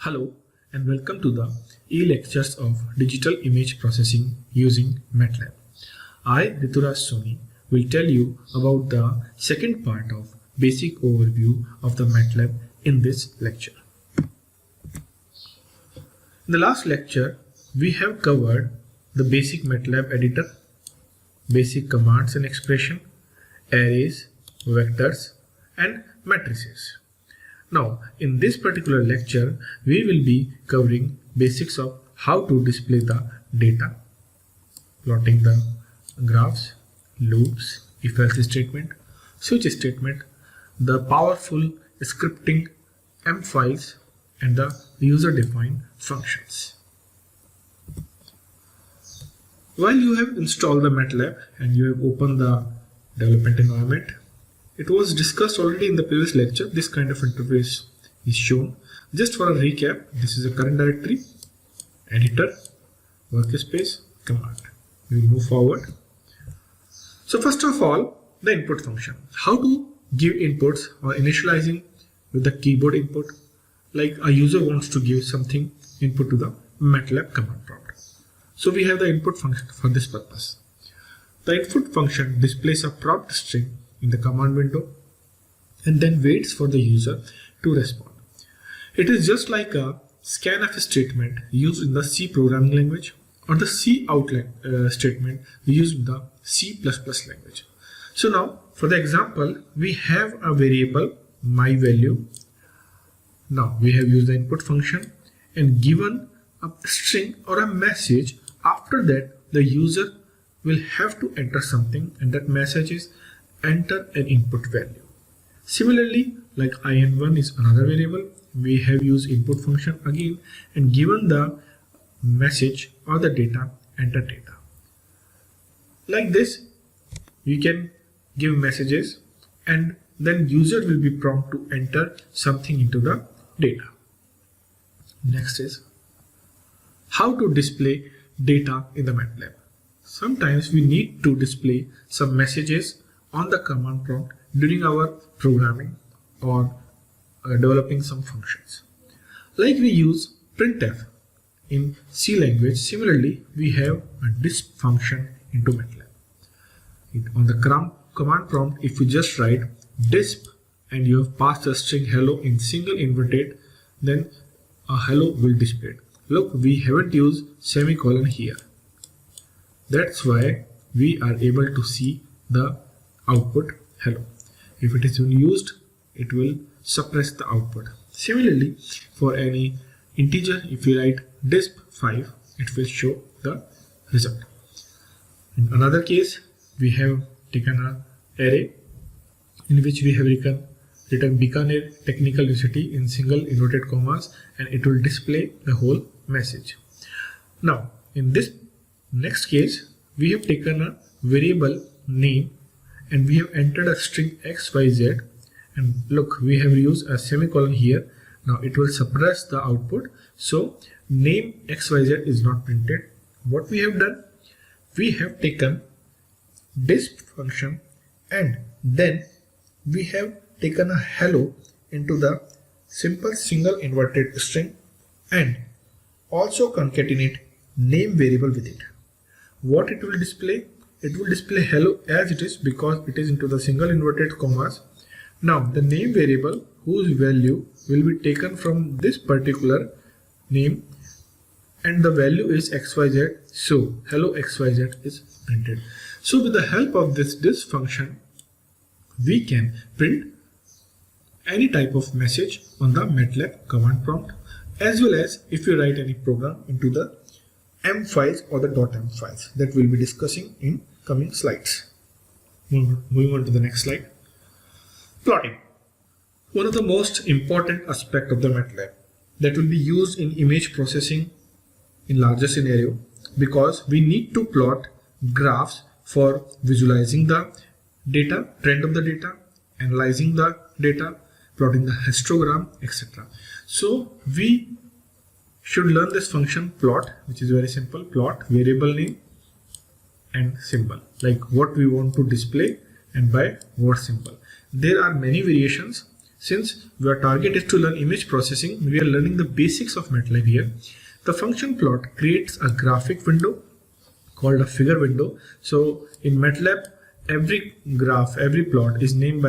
Hello and welcome to the e-lectures of digital image processing using MATLAB. I, Rituraj Soni, will tell you about the second part of basic overview of the MATLAB in this lecture. In the last lecture, we have covered the basic MATLAB editor, basic commands and expression, arrays, vectors, and matrices. Now, in this particular lecture, we will be covering basics of how to display the data, plotting the graphs, loops, if-else statement, switch statement, the powerful scripting M files, and the user-defined functions. While you have installed the MATLAB and you have opened the development environment, it was discussed already in the previous lecture. This kind of interface is shown. Just for a recap, this is a current directory, editor, workspace, command. We will move forward. So first of all, the input function. How to give inputs or initializing with the keyboard input. Like a user wants to give something input to the MATLAB command prompt. So we have the input function for this purpose. The input function displays a prompt string in the command window and then waits for the user to respond. It is just like a scanf statement used in the C programming language or the C out statement used in the C++ language. So now for the example, we have a variable my value. Now we have used the input function and given a string or a message. After that, the user will have to enter something, and that message is enter an input value. Similarly, like in1 is another variable, we have used input function again and given the message or the data, enter data. Like this, we can give messages and then user will be prompted to enter something into the data. Next is how to display data in the MATLAB. Sometimes we need to display some messages on the command prompt during our programming or developing some functions. Like we use printf in C language, similarly we have a disp function into MATLAB. On the command prompt, if you just write disp and you have passed a string hello in single inverted, then a hello will display. Look, we haven't used semicolon here. That's why we are able to see the output hello. If it is used, it will suppress the output. Similarly, for any integer, if you write disp5, it will show the result. In another case, we have taken an array in which we have written Bikaner Technical University in single inverted commas, and it will display the whole message. Now, in this next case, we have taken a variable name and we have entered a string xyz, and look, we have used a semicolon here. Now it will suppress the output, so name xyz is not printed. What we have done, we have taken disp function and then we have taken a hello into the simple single inverted string and also concatenate name variable with it. What it will display? It will display hello as it is because it is into the single inverted commas. Now the name variable whose value will be taken from this particular name and the value is xyz, so hello xyz is printed. So with the help of this function, we can print any type of message on the MATLAB command prompt, as well as if you write any program into the M files or the .m files that we'll be discussing in coming slides. Moving on to the next slide. Plotting. One of the most important aspects of the MATLAB that will be used in image processing in larger scenario, because we need to plot graphs for visualizing the data, trend of the data, analyzing the data, plotting the histogram, etc. So we should learn this function plot, which is very simple. Plot, variable name and symbol, like what we want to display and by what symbol. There are many variations. Since our target is to learn image processing, we are learning the basics of MATLAB here. The function plot creates a graphic window called a figure window. So in MATLAB, every graph, every plot is named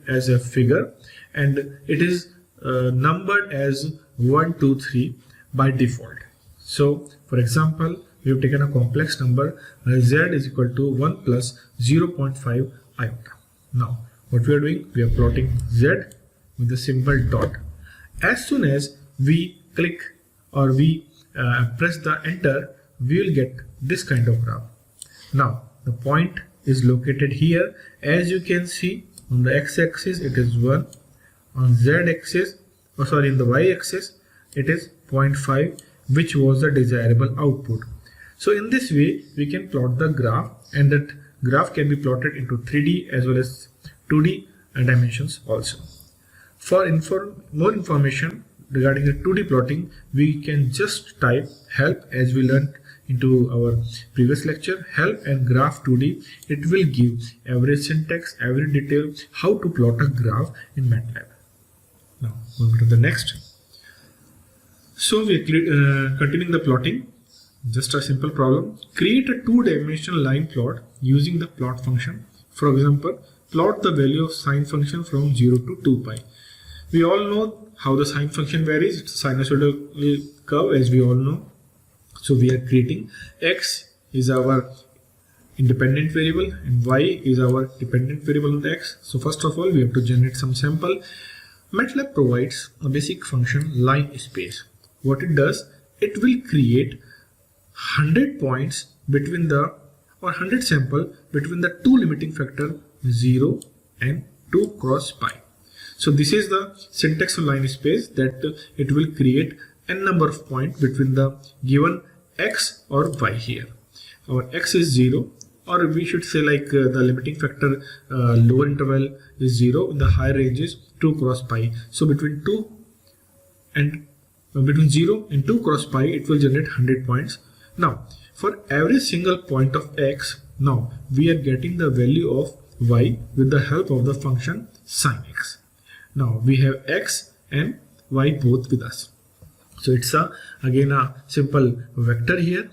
as a figure, and it is numbered as 1, 2, 3 by default. So for example, we have taken a complex number z is equal to 1 plus 0.5 iota. Now what we are doing, we are plotting z with the symbol dot. As soon as we click or we press the enter, we will get this kind of graph. Now the point is located here. As you can see, on the x-axis it is 1, on z-axis, in the y-axis it is 0.5, which was the desirable output. So in this way we can plot the graph, and that graph can be plotted into 3D as well as 2D dimensions also. For more information regarding the 2D plotting, we can just type help, as we learned into our previous lecture, help and graph 2D. It will give every syntax, every detail how to plot a graph in MATLAB. Now moving to the next. So we are continuing the plotting. Just a simple problem. Create a two-dimensional line plot using the plot function. For example, plot the value of sine function from 0 to 2 pi. We all know how the sine function varies. It's a sinusoidal curve, as we all know. So we are creating x is our independent variable and y is our dependent variable on the x. So first of all, we have to generate some sample. MATLAB provides a basic function line space. What it does, it will create 100 points between the 100 sample between the two limiting factor 0 and 2 cross pi. So this is the syntax of line space, that it will create n number of points between the given x or y here. Our x is 0, or we should say like the limiting factor lower interval is 0, the higher range is 2 cross pi. So between 0 and 2 cross pi, it will generate 100 points. Now for every single point of x, now we are getting the value of y with the help of the function sine x. Now we have x and y both with us. So it's again a simple vector here.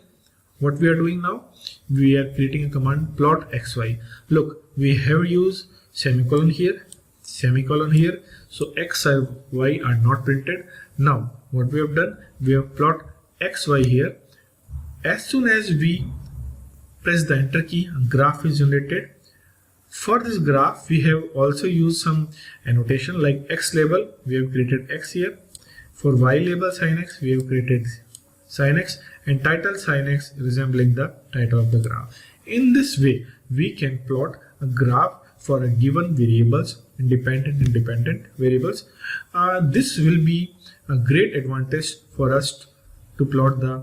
What we are doing now, we are creating a command plot xy. Look, we have used semicolon here, semicolon here. So x and y are not printed. Now what we have done, we have plot xy here. As soon as we press the enter key, a graph is generated. For this graph, we have also used some annotation like x label. We have created x here. For y label sin x, we have created sin x, and title sin x resembling the title of the graph. In this way, we can plot a graph for a given variables, independent variables. This will be a great advantage for us to plot the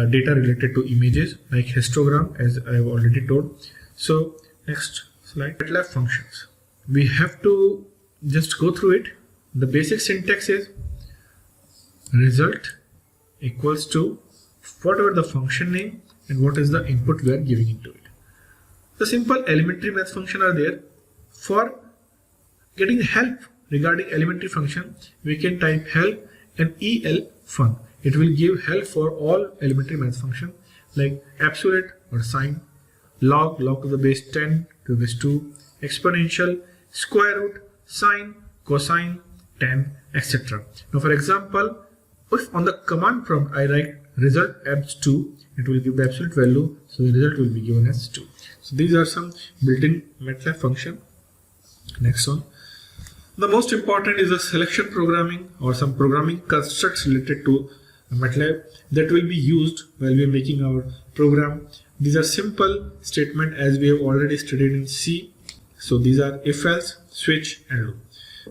data related to images like histogram, as I have already told. So next slide, MATLAB functions. We have to just go through it. The basic syntax is result equals to whatever the function name and what is the input we are giving into it. The simple elementary math function are there. For getting help regarding elementary function, we can type help and el fun. It will give help for all elementary math function like absolute or sine, log to the base 10 to the base 2, exponential, square root, sine, cosine, tan, etc. Now for example, if on the command prompt I write result abs 2, it will give the absolute value, so the result will be given as 2. So these are some built-in MATLAB function. Next one. The most important is the selection programming or some programming constructs related to MATLAB that will be used while we are making our program. These are simple statements as we have already studied in C. So these are if else, switch and loop.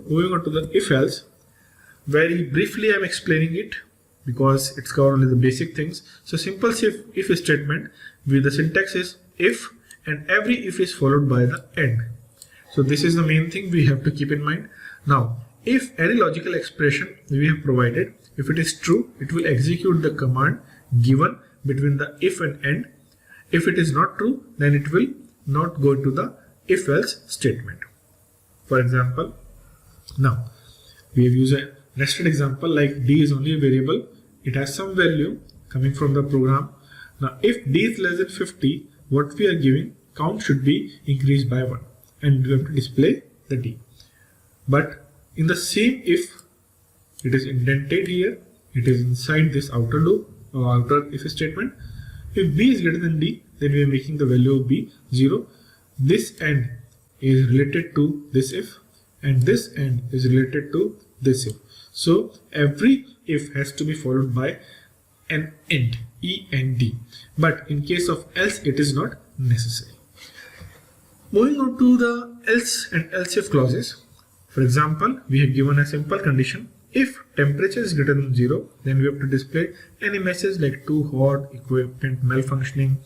Moving on to the if else, very briefly I am explaining it because it's covered only the basic things. So simple if statement with the syntax is if, and every if is followed by the end. So this is the main thing we have to keep in mind. Now if any logical expression we have provided, if it is true, it will execute the command given between the if and end. If it is not true, then it will not go to the if else statement. For example, Now, we have used a nested example like d is only a variable. It has some value coming from the program. Now, if d is less than 50, what we are giving, count should be increased by 1. And we have to display the d. But in the same if, it is indented here, it is inside this outer loop or outer if statement. If b is greater than d, then we are making the value of b 0. This end is related to this if, and this end is related to this if. So every if has to be followed by an end, end. But in case of else, it is not necessary. Moving on to the else and else if clauses. For example, we have given a simple condition. If temperature is greater than 0, then we have to display any message like too hot, equipment malfunctioning.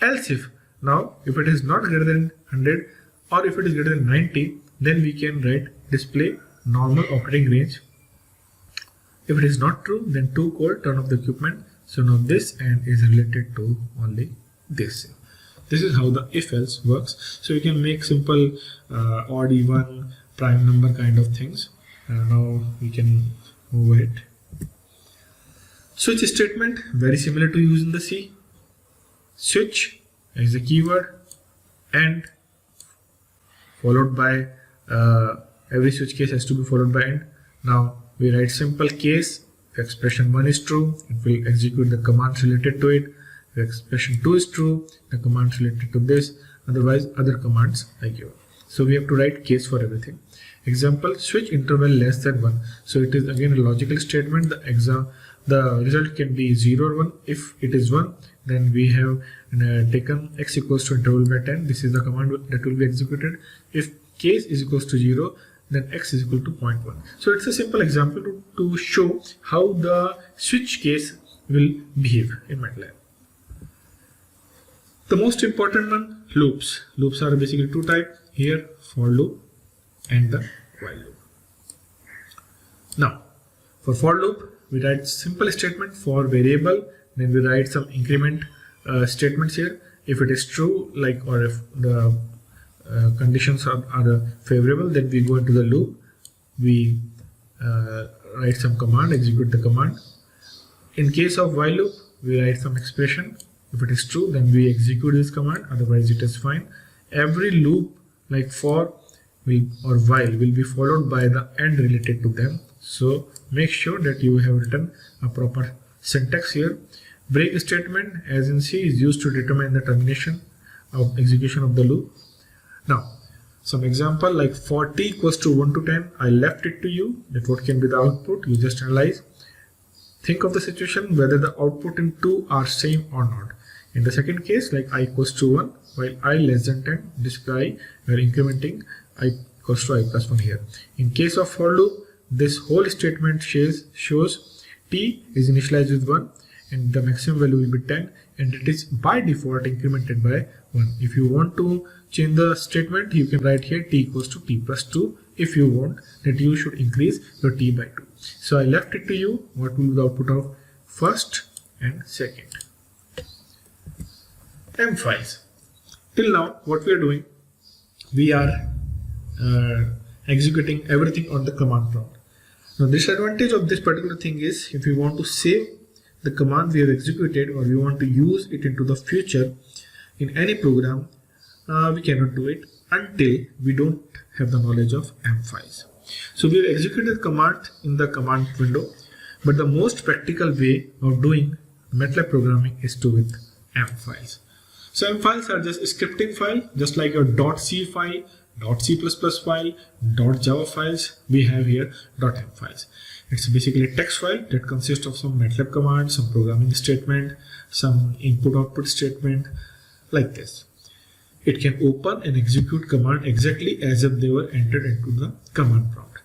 Else if, now if it is not greater than 100 or if it is greater than 90, then we can write display normal operating range. If it is not true, then too cold, turn off the equipment. So now this end is related to only this. This is how the if else works. So you can make simple odd, even, prime number kind of things. Now we can move ahead. Switch statement, very similar to use in the C. Switch is the keyword and followed by every switch case has to be followed by end. Now we write simple case. If expression 1 is true, it will execute the commands related to it. If expression 2 is true, the commands related to this. Otherwise, other commands like you. So we have to write case for everything. Example, switch interval less than 1. So it is again a logical statement. The result can be 0 or 1. If it is 1, then we have taken x equals to interval by 10. This is the command that will be executed. If case is equals to 0, then x is equal to 0.1. So it's a simple example to show how the switch case will behave in MATLAB. The most important one, loops. Loops are basically two types here, for loop and the while loop. Now, for for loop, we write simple statement for variable, then we write some increment statements here. If it is true, like, or if the conditions are favorable, then we go into the loop, we write some command, execute the command. In case of while loop, we write some expression. If it is true, then we execute this command, otherwise it is fine. Every loop like for or while will be followed by the end related to them. So make sure that you have written a proper syntax here. Break statement, as in C, is used to determine the termination of execution of the loop. Now, some example like for t equals to 1 to 10, I left it to you, that what can be the output, you just analyze. Think of the situation whether the output in 2 are same or not. In the second case, like I equals to 1, while I less than 10, display we are incrementing I equals to I plus 1 here. In case of for loop, this whole statement shows t is initialized with 1 and the maximum value will be 10, and it is by default incremented by 1. If you want to change the statement, you can write here t equals to t plus 2 if you want that you should increase your t by 2. So I left it to you what will be the output of first and second. M files. Till now what we are doing, we are executing everything on the command prompt. Now the disadvantage of this particular thing is if we want to save the command we have executed or we want to use it into the future in any program, we cannot do it until we don't have the knowledge of M files. So we have executed the command in the command window, but the most practical way of doing MATLAB programming is to with M files. So M files are just a scripting file, just like your .c file, .c++ file, .java files. We have here .m files. It's basically a text file that consists of some MATLAB commands, some programming statement, some input-output statement, like this. It can open and execute command exactly as if they were entered into the command prompt.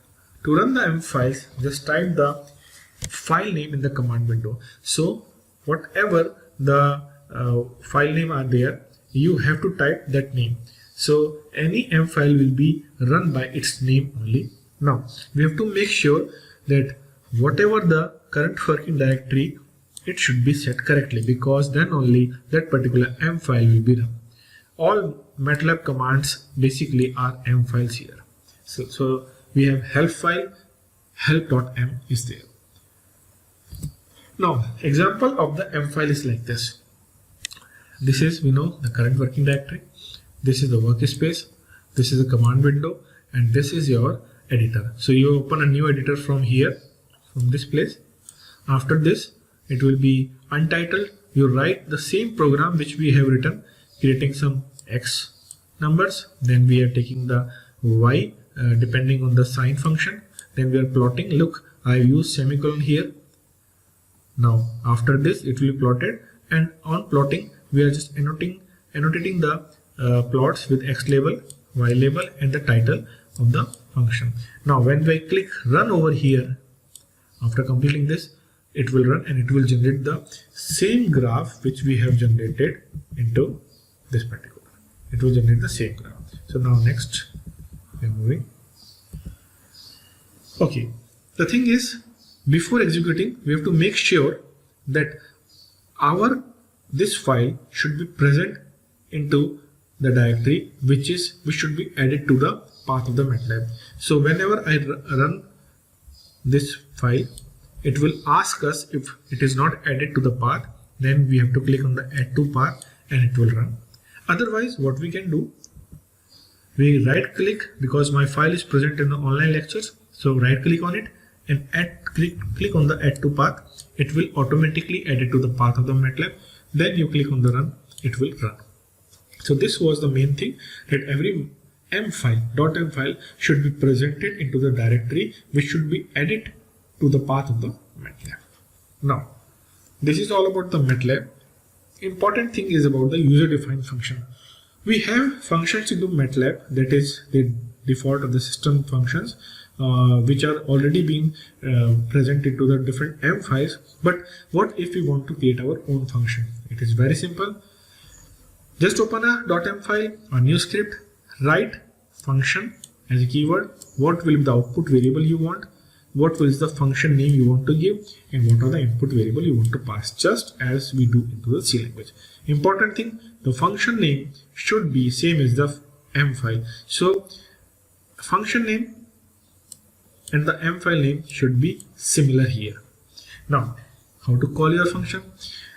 To run the M files, just type the file name in the command window. So whatever the file name are there, you have to type that name. So any M file will be run by its name only. Now we have to make sure that whatever the current working directory, it should be set correctly, because then only that particular M file will be run. All MATLAB commands basically are M files here. So we have help file, help.m is there. Now, example of the M file is like this. This is, we know, the current working directory. This is the workspace. This is the command window, and this is your editor. So you open a new editor from here, from this place. After this, it will be untitled. You write the same program which we have written, creating some X numbers. Then we are taking the Y depending on the sign function. Then we are plotting. Look, I use semicolon here. Now after this, it will be plotted, and on plotting we are just annotating the plots with X label, Y label, and the title of the function. Now when I click run over here, after completing this, it will run and it will generate the same graph which we have generated into this particular. It will generate the same graph. So now next we are moving. Okay, the thing is, before executing, we have to make sure that this file should be present into the directory which should be added to the path of the MATLAB. So whenever I run this file, it will ask us if it is not added to the path. Then we have to click on the add to path and it will run. Otherwise, what we can do, we right click, because my file is present in the online lectures. So right click on it and click on the add to path. It will automatically add it to the path of the MATLAB. Then you click on the run, it will run. So this was the main thing, that every M file, .m file should be presented into the directory which should be added to the path of the MATLAB. Now, this is all about the MATLAB. Important thing is about the user-defined function. We have functions into MATLAB, that is the default of the system functions, which are already being present into the different M files. But what if we want to create our own function? It is very simple. Just open a .m file, a new script, write function as a keyword. What will be the output variable you want? What is the function name you want to give? And what are the input variable you want to pass? Just as we do into the C language. Important thing, the function name should be same as the M file. So function name and the M file name should be similar here. Now, how to call your function?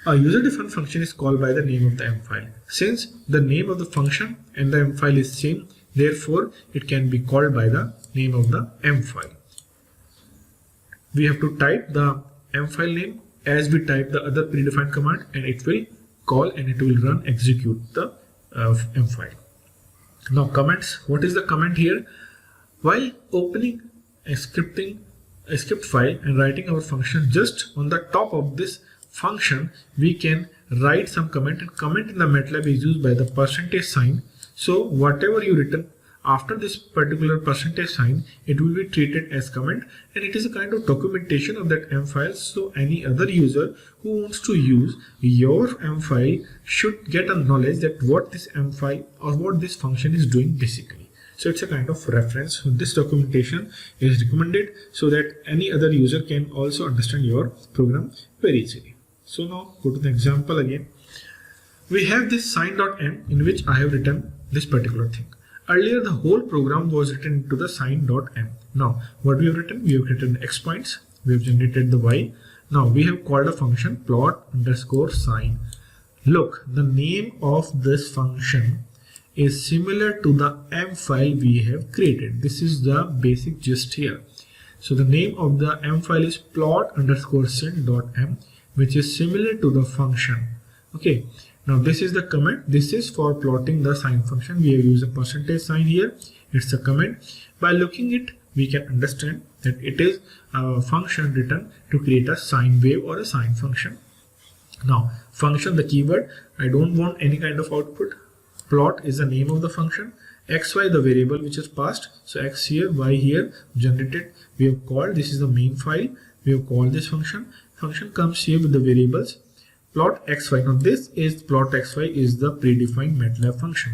A user-defined function is called by the name of the M file. Since the name of the function and the M file is same, therefore it can be called by the name of the M file. We have to type the M file name as we type the other predefined command, and it will call and it will run, execute the M file. Now comments. What is the comment here? While opening a script file and writing our function, just on the top of this function we can write some comment, and comment in the MATLAB is used by the percentage sign. So whatever you written after this particular percentage sign, it will be treated as comment, and it is a kind of documentation of that M file. So any other user who wants to use your M file should get a knowledge that what this M file or what this function is doing basically. So it's a kind of reference. So this documentation is recommended so that any other user can also understand your program very easily. So now go to the example again. We have this sign.m in which I have written this particular thing. Earlier the whole program was written into the sign.m. Now what we have written? We have written X points, we have generated the Y. Now we have called a function plot underscore sign. Look, the name of this function is similar to the M file we have created. This is the basic gist here. So the name of the M file is plot underscore sin.m, which is similar to the function. Okay. Now this is the comment. This is for plotting the sign function. We have used a percentage sign here. It's a comment. By looking it, we can understand that it is a function written to create a sine wave or a sine function. Now function, the keyword, I don't want any kind of output. Plot is the name of the function. XY the variable which is passed. So X here, Y here, generated. We have called, this is the main file. We have called this function. Function comes here with the variables. Plot xy. Now this is plot xy is the predefined MATLAB function.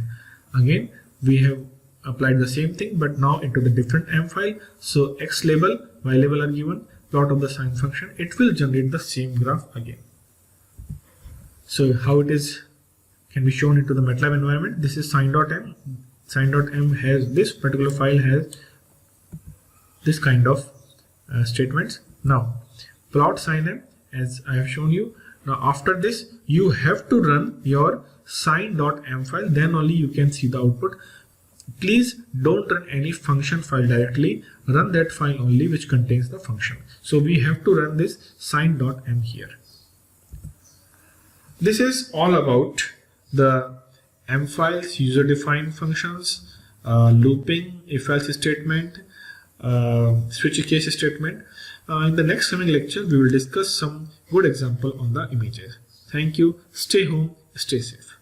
Again, we have applied the same thing, but now into the different M file. So X label, Y label are given, plot of the sine function. It will generate the same graph again. So how it is can be shown into the MATLAB environment. This is sign.m. Sign.m has this particular file has this kind of statements. Now plot sine as I have shown you. Now after this you have to run your sine.m file, then only you can see the output. Please don't run any function file directly, run that file only which contains the function. So we have to run this sine.m here. This is all about the m files, user defined functions, looping, if else statement, switch case statement. In the next coming lecture we will discuss some good example on the images. Thank you. Stay home, stay safe.